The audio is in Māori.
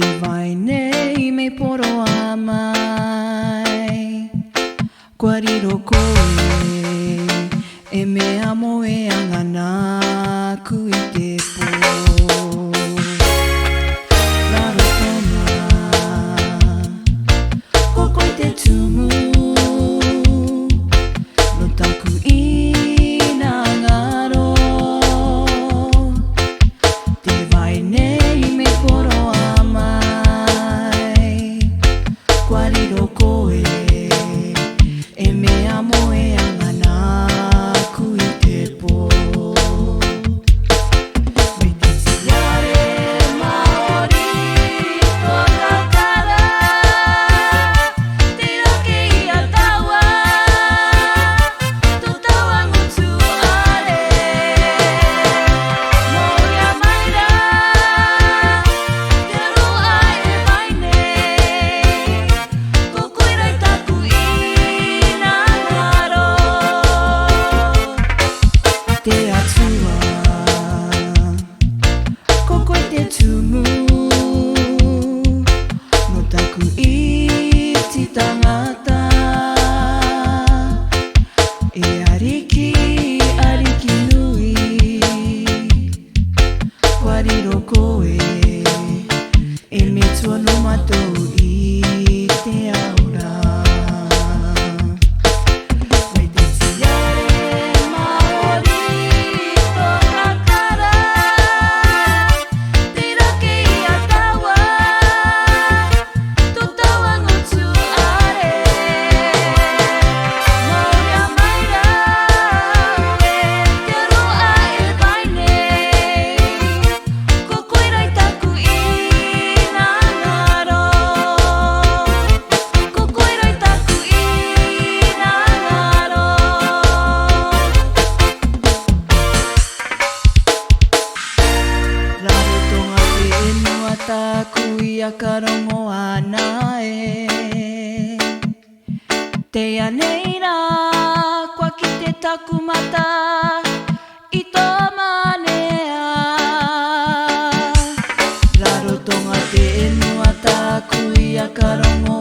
Te vai nei me poro a mai Kwariro koe E mea mo e angana ku I te po Raro toma Koko I te tumu No taku I na ngaro Te vai nei me poro a mai Kwariro koe E mea mo e angana ku I te po Me te tiare maori o kakara Te rake I a taua To taua ngutu ale Moria maira Te roa e vai nei Ko koira I taku I na ngaro Te atua Koko I te tumu No taku I ti tangata E ariki, ariki nui Kwariro koe E me tua no matou I te aura Mai te tiare maori o kakara Te rake I a taua To taua ngutu are Moria maira Te roa e vai nei Ko koira I taku I na ngaro Ko koira I taku I na ngaro Raro tonga te enua taku I a karongo ana e Te aneira Kua ki te taku mata I tō manea Raro tonga te enua taku I a karongo